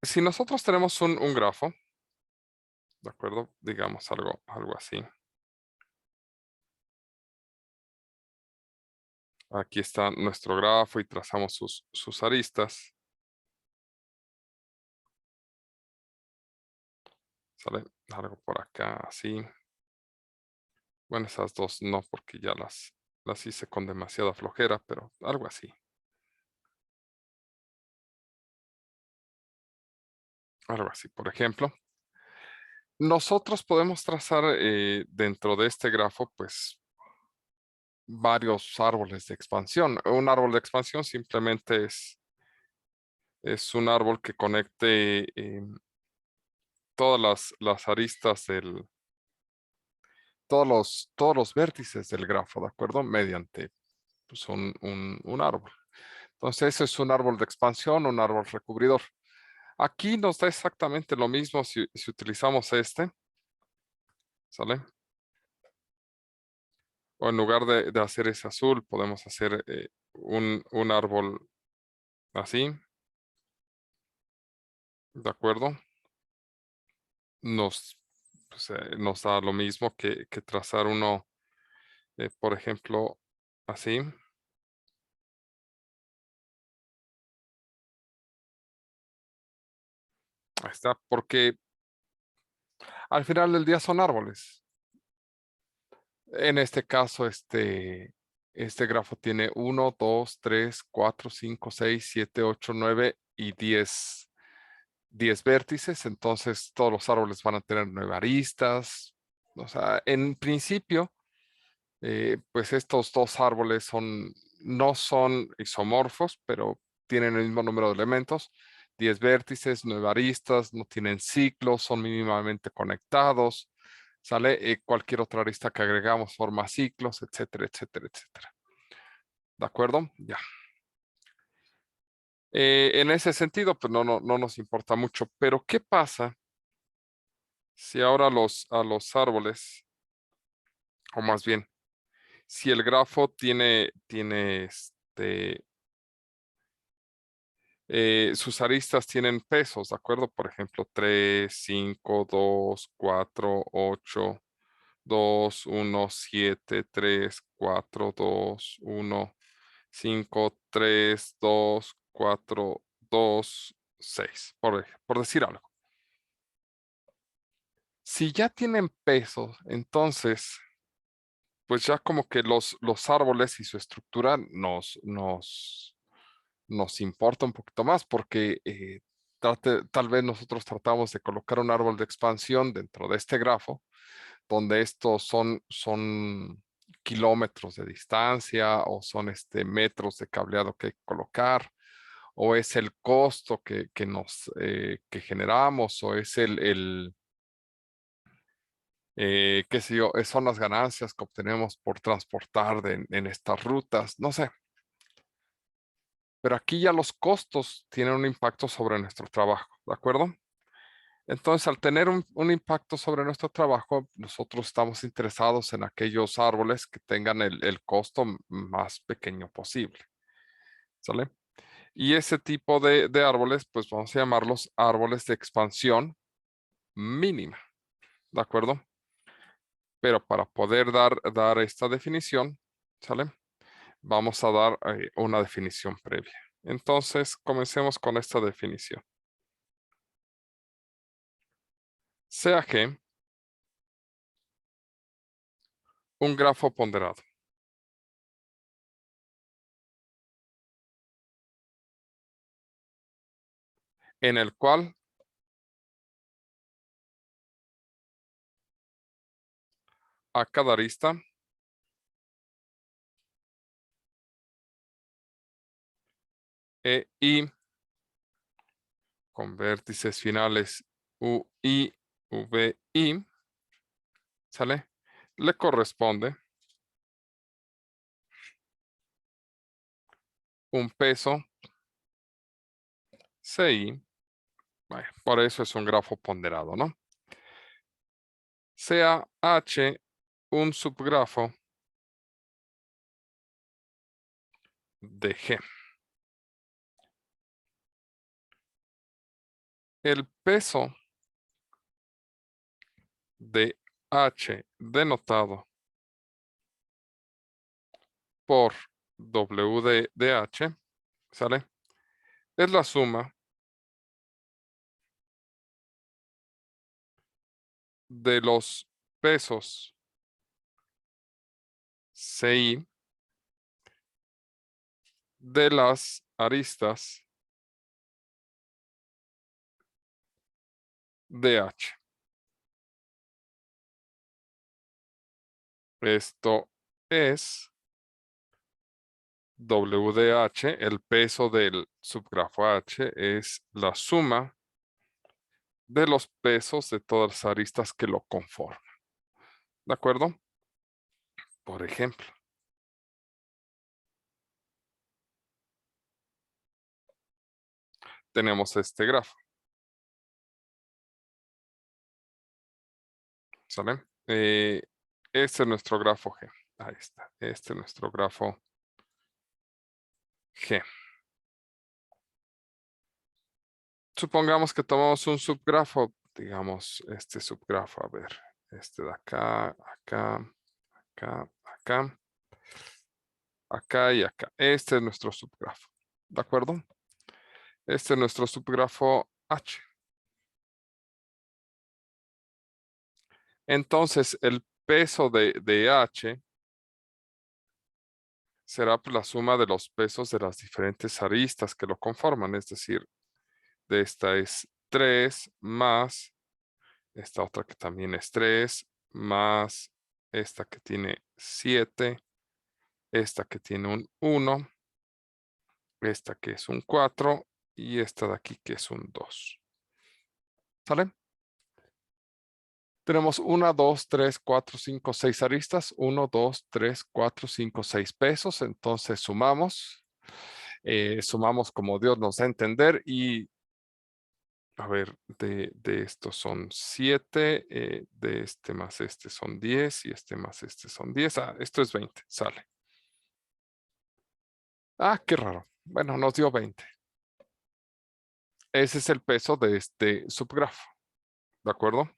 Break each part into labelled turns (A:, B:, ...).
A: si nosotros tenemos un grafo, ¿de acuerdo? Digamos algo así. Aquí está nuestro grafo y trazamos sus aristas. ¿Sale? Algo por acá, así. Bueno, esas dos no, porque ya las hice con demasiada flojera, pero algo así. Algo así, por ejemplo. Nosotros podemos trazar dentro de este grafo, pues, varios árboles de expansión. Un árbol de expansión simplemente es un árbol que conecte todas las aristas todos los vértices del grafo, ¿de acuerdo? Mediante pues, un árbol. Entonces, ese es un árbol de expansión, un árbol recubridor. Aquí nos da exactamente lo mismo si utilizamos este, ¿sale? O en lugar de hacer ese azul, podemos hacer un árbol así, ¿de acuerdo? Nos, nos da lo mismo que trazar uno, por ejemplo, así. Ahí está, porque al final del día son árboles. En este caso, este grafo tiene 1, 2, 3, 4, 5, 6, 7, 8, 9 y 10 vértices. Entonces, todos los árboles van a tener 9 aristas. O sea, en principio, pues estos dos árboles no son isomorfos, pero tienen el mismo número de elementos. 10 vértices, 9 aristas, no tienen ciclos, son mínimamente conectados. ¿Sale? Cualquier otra arista que agregamos forma ciclos, etcétera, etcétera, etcétera. ¿De acuerdo? Ya. En ese sentido, pues no nos importa mucho. Pero, ¿qué pasa si ahora a los árboles, o más bien, si el grafo tiene sus aristas tienen pesos, ¿de acuerdo? Por ejemplo, 3, 5, 2, 4, 8, 2, 1, 7, 3, 4, 2, 1, 5, 3, 2, 4, 2, 6, por decir algo. Si ya tienen pesos, entonces, pues ya como que los árboles y su estructura nos importa un poquito más porque tal vez nosotros tratamos de colocar un árbol de expansión dentro de este grafo, donde estos son kilómetros de distancia o son metros de cableado que hay que colocar, o es el costo que generamos, o es qué sé yo, son las ganancias que obtenemos por transportar en estas rutas, no sé. Pero aquí ya los costos tienen un impacto sobre nuestro trabajo, ¿de acuerdo? Entonces, al tener un impacto sobre nuestro trabajo, nosotros estamos interesados en aquellos árboles que tengan el costo más pequeño posible, ¿sale? Y ese tipo de árboles, pues vamos a llamarlos árboles de expansión mínima, ¿de acuerdo? Pero para poder dar esta definición, ¿sale? Vamos a dar una definición previa. Entonces, comencemos con esta definición. Sea G un grafo ponderado en el cual a cada arista I con vértices finales U, I, V, I, ¿sale? Le corresponde un peso CI, bueno, por eso es un grafo ponderado, ¿no? Sea H un subgrafo de G. el peso de H denotado por W de H, ¿sale? Es la suma de los pesos CI de las aristas DH. Esto es WDH, el peso del subgrafo H es la suma de los pesos de todas las aristas que lo conforman. ¿De acuerdo? Por ejemplo, tenemos este grafo. ¿Sale? Este es nuestro grafo G. Ahí está. Este es nuestro grafo G. Supongamos que tomamos un subgrafo, digamos, este subgrafo, a ver, este de acá, acá, acá, acá, acá y acá. Este es nuestro subgrafo, ¿de acuerdo? Este es nuestro subgrafo H. Entonces, el peso de H será pues, la suma de los pesos de las diferentes aristas que lo conforman, es decir, de esta es 3 más esta otra que también es 3, más esta que tiene 7, esta que tiene un 1, esta que es un 4 y esta de aquí que es un 2. ¿Sale? Tenemos 1, 2, 3, 4, 5, 6 aristas. 1, 2, 3, 4, 5, 6 pesos. Entonces sumamos. Sumamos como Dios nos da a entender y a ver, de estos son 7, de este más este son 10 y este más este son 10. Ah, esto es 20, sale. Ah, qué raro. Bueno, nos dio 20. Ese es el peso de este subgrafo, ¿de acuerdo?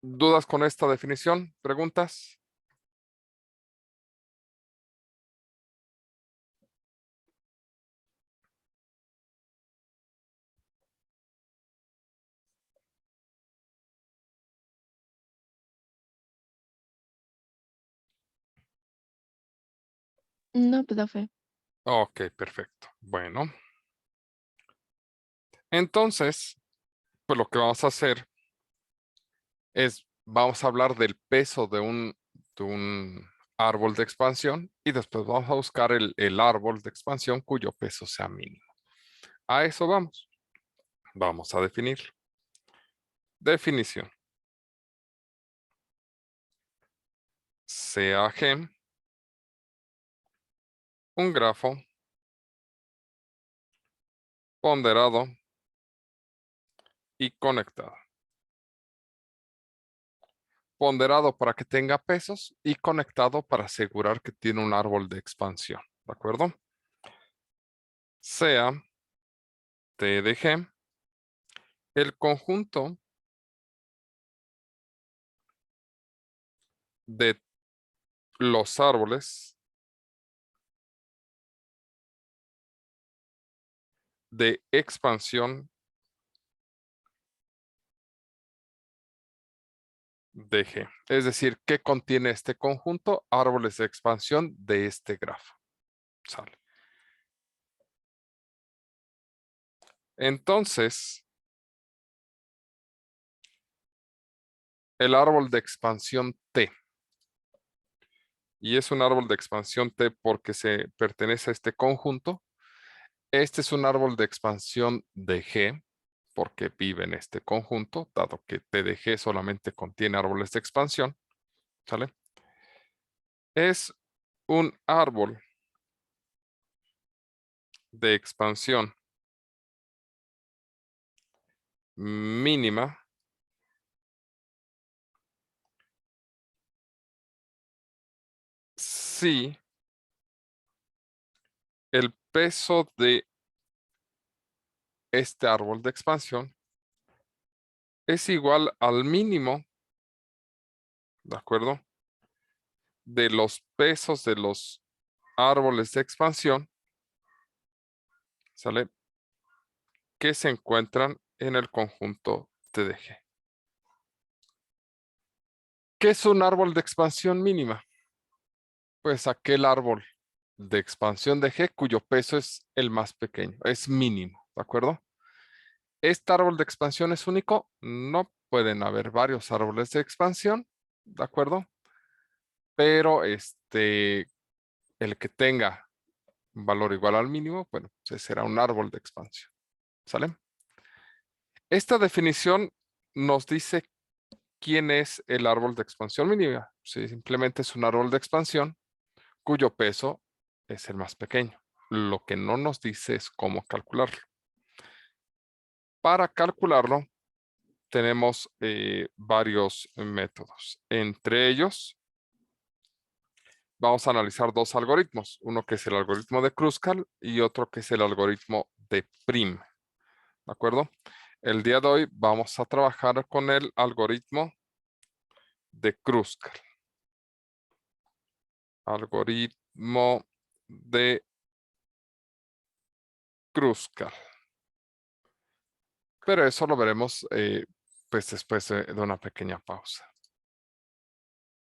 A: ¿Dudas con esta definición? ¿Preguntas?
B: No, profe.
A: Ok, perfecto. Bueno, entonces, pues lo que vamos a hacer es, vamos a hablar del peso de un árbol de expansión y después vamos a buscar el árbol de expansión cuyo peso sea mínimo. A eso vamos. Vamos a definir. Definición. CAG, un grafo ponderado y conectado. Ponderado para que tenga pesos y conectado para asegurar que tiene un árbol de expansión. ¿De acuerdo? Sea T de G el conjunto de los árboles de expansión de G. Es decir, ¿qué contiene este conjunto? Árboles de expansión de este grafo. Sale. Entonces, el árbol de expansión T. Y es un árbol de expansión T porque se pertenece a este conjunto. Este es un árbol de expansión de G porque vive en este conjunto, dado que T de G solamente contiene árboles de expansión. ¿Sale? Es un árbol de expansión mínima si el peso de este árbol de expansión es igual al mínimo, ¿de acuerdo? De los pesos de los árboles de expansión, ¿sale? Que se encuentran en el conjunto TDG. ¿Qué es un árbol de expansión mínima? Pues aquel árbol de expansión de G cuyo peso es el más pequeño, es mínimo, ¿de acuerdo? ¿Este árbol de expansión es único? No pueden haber varios árboles de expansión, ¿de acuerdo? Pero el que tenga un valor igual al mínimo, bueno, pues será un árbol de expansión, ¿sale? Esta definición nos dice quién es el árbol de expansión mínima. Sí, simplemente es un árbol de expansión cuyo peso es el más pequeño. Lo que no nos dice es cómo calcularlo. Para calcularlo, tenemos varios métodos. Entre ellos, vamos a analizar dos algoritmos. Uno que es el algoritmo de Kruskal y otro que es el algoritmo de Prim. ¿De acuerdo? El día de hoy vamos a trabajar con el algoritmo de Kruskal. Algoritmo de Kruskal. Pero eso lo veremos pues después de una pequeña pausa.